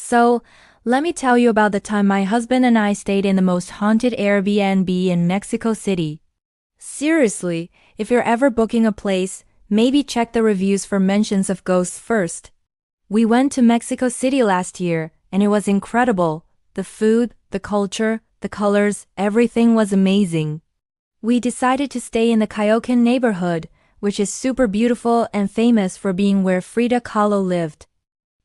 So, let me tell you about the time my husband and I stayed in the most haunted Airbnb in Mexico City. Seriously, if you're ever booking a place, maybe check the reviews for mentions of ghosts first. We went to Mexico City last year, and it was incredible. The food, the culture, the colors, everything was amazing. We decided to stay in the Coyoacán neighborhood, which is super beautiful and famous for being where Frida Kahlo lived.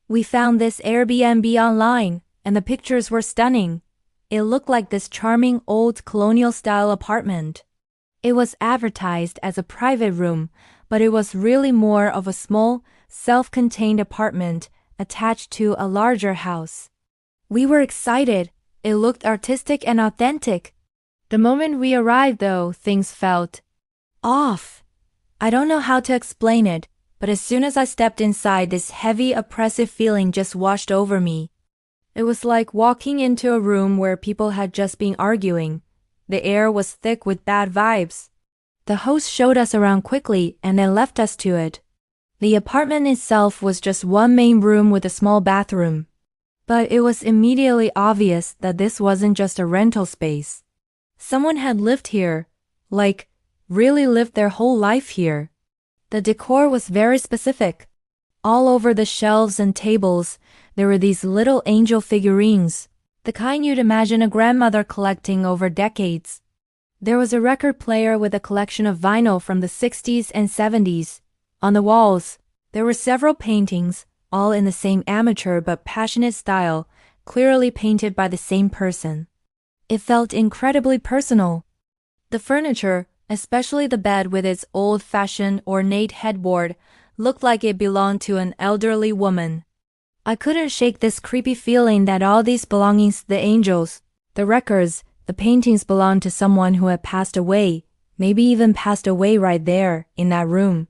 We found this Airbnb online, and the pictures were stunning. It looked like this charming old colonial-style apartment. It was advertised as a private room, but it was really more of a small, self-contained apartment attached to a larger house. We were excited. It looked artistic and authentic. The moment we arrived, though, things felt off. I don't know how to explain it, but as soon as I stepped inside, this heavy, oppressive feeling just washed over me. It was like walking into a room where people had just been arguing. The air was thick with bad vibes. The host showed us around quickly and then left us to it. The apartment itself was just one main room with a small bathroom. But it was immediately obvious that this wasn't just a rental space. Someone had lived here, like, really lived their whole life here. The decor was very specific. All over the shelves and tables, there were these little angel figurines, the kind you'd imagine a grandmother collecting over decades. There was a record player with a collection of vinyl from the 60s and 70s. On the walls, there were several paintings, all in the same amateur but passionate style, clearly painted by the same person. It felt incredibly personal. The furniture, especially the bed with its old-fashioned ornate headboard, looked like it belonged to an elderly woman. I couldn't shake this creepy feeling that all these belongings, the angels, the records, the paintings belonged to someone who had passed away, maybe even passed away right there, in that room.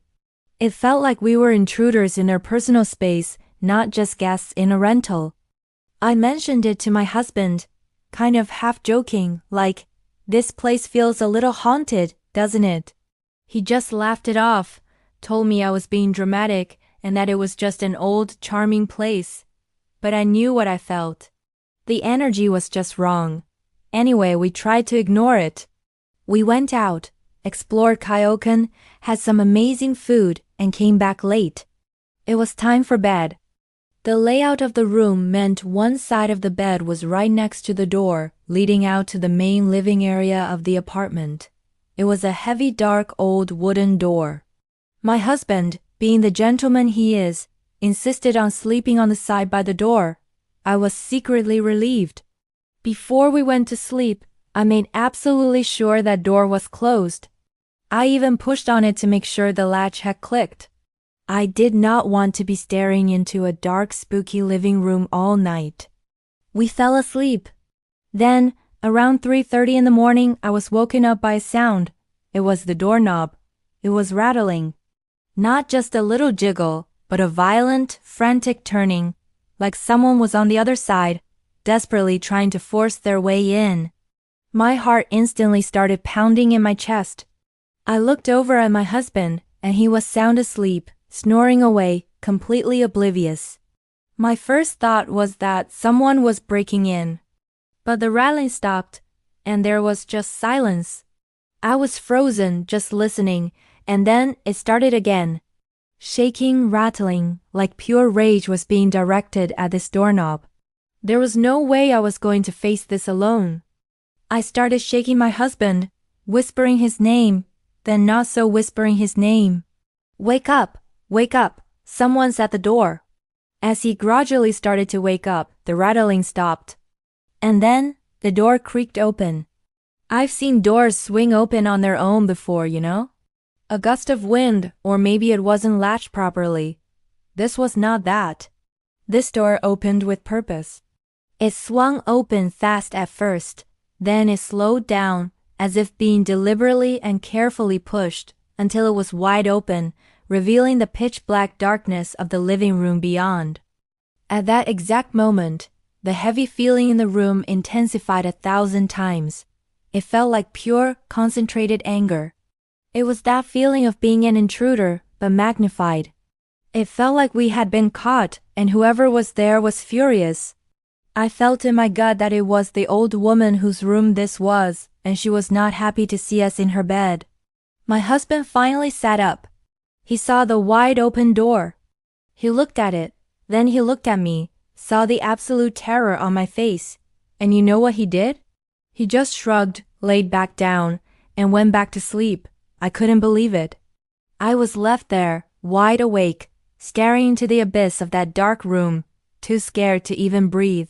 It felt like we were intruders in their personal space, not just guests in a rental. I mentioned it to my husband, kind of half joking, like, "This place feels a little haunted, doesn't it?" He just laughed it off, told me I was being dramatic and that it was just an old, charming place. But I knew what I felt. The energy was just wrong. Anyway, we tried to ignore it. We went out, explored Coyoacán, had some amazing food, and came back late. It was time for bed. The layout of the room meant one side of the bed was right next to the door, leading out to the main living area of the apartment. It was a heavy, dark, old wooden door. My husband, being the gentleman he is, insisted on sleeping on the side by the door. I was secretly relieved. Before we went to sleep, I made absolutely sure that door was closed. I even pushed on it to make sure the latch had clicked. I did not want to be staring into a dark, spooky living room all night. We fell asleep. Then, around 3:30 in the morning, I was woken up by a sound. It was the doorknob. It was rattling. Not just a little jiggle, but a violent, frantic turning, like someone was on the other side, desperately trying to force their way in. My heart instantly started pounding in my chest. I looked over at my husband, and he was sound asleep, snoring away, completely oblivious. My first thought was that someone was breaking in. But the rattling stopped, and there was just silence. I was frozen just listening, and then it started again. Shaking, rattling, like pure rage was being directed at this doorknob. There was no way I was going to face this alone. I started shaking my husband, whispering his name, then not so whispering his name. "Wake up! Wake up! Someone's at the door." As he gradually started to wake up, the rattling stopped. And then, the door creaked open. I've seen doors swing open on their own before, you know? A gust of wind, or maybe it wasn't latched properly. This was not that. This door opened with purpose. It swung open fast at first, then it slowed down, as if being deliberately and carefully pushed, until it was wide open, revealing the pitch-black darkness of the living room beyond. At that exact moment, the heavy feeling in the room intensified 1,000 times. It felt like pure, concentrated anger. It was that feeling of being an intruder, but magnified. It felt like we had been caught, and whoever was there was furious, I felt in my gut that it was the old woman whose room this was, and she was not happy to see us in her bed. My husband finally sat up. He saw the wide open door. He looked at it, then he looked at me, saw the absolute terror on my face, and you know what he did? He just shrugged, laid back down, and went back to sleep. I couldn't believe it. I was left there, wide awake, staring into the abyss of that dark room, too scared to even breathe.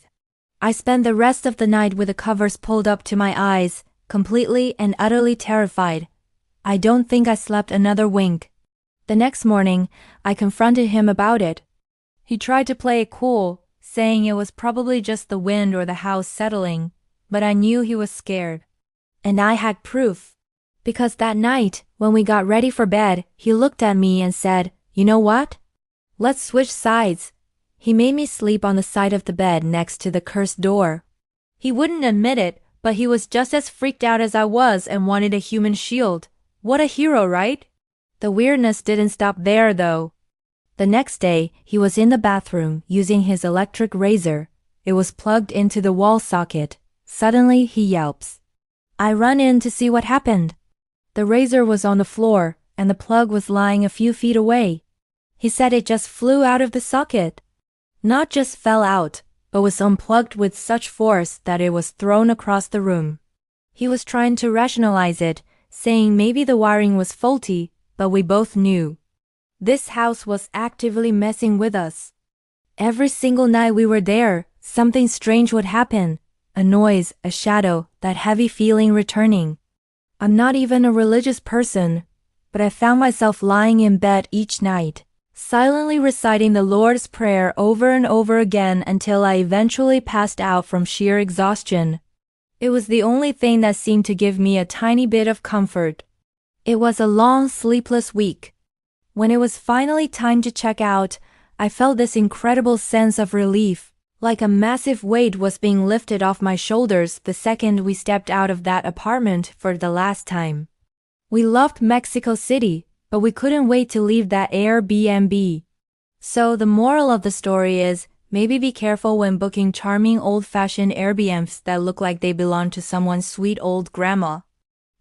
I spent the rest of the night with the covers pulled up to my eyes, completely and utterly terrified. I don't think I slept another wink. The next morning, I confronted him about it. He tried to play it cool, saying it was probably just the wind or the house settling, but I knew he was scared. And I had proof. Because that night, when we got ready for bed, he looked at me and said, "You know what? Let's switch sides." He made me sleep on the side of the bed next to the cursed door. He wouldn't admit it, but he was just as freaked out as I was and wanted a human shield. What a hero, right? The weirdness didn't stop there, though. The next day, he was in the bathroom using his electric razor. It was plugged into the wall socket. Suddenly, he yelps. I run in to see what happened. The razor was on the floor, and the plug was lying a few feet away. He said it just flew out of the socket. Not just fell out, but was unplugged with such force that it was thrown across the room. He was trying to rationalize it, saying maybe the wiring was faulty, but we both knew. This house was actively messing with us. Every single night we were there, something strange would happen. A noise, a shadow, that heavy feeling returning. I'm not even a religious person, but I found myself lying in bed each night, silently reciting the Lord's Prayer over and over again until I eventually passed out from sheer exhaustion. It was the only thing that seemed to give me a tiny bit of comfort. It was a long, sleepless week. When it was finally time to check out, I felt this incredible sense of relief. Like a massive weight was being lifted off my shoulders the second we stepped out of that apartment for the last time. We loved Mexico City, but we couldn't wait to leave that Airbnb. So the moral of the story is, maybe be careful when booking charming old-fashioned Airbnbs that look like they belong to someone's sweet old grandma.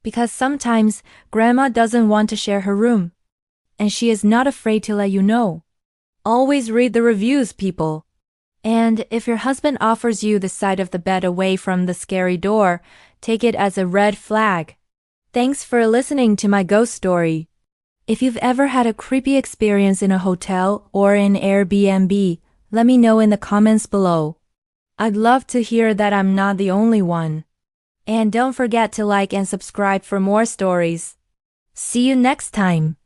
Because sometimes, grandma doesn't want to share her room. And she is not afraid to let you know. Always read the reviews, people. And if your husband offers you the side of the bed away from the scary door, take it as a red flag. Thanks for listening to my ghost story. If you've ever had a creepy experience in a hotel or in Airbnb, let me know in the comments below. I'd love to hear that I'm not the only one. And don't forget to like and subscribe for more stories. See you next time.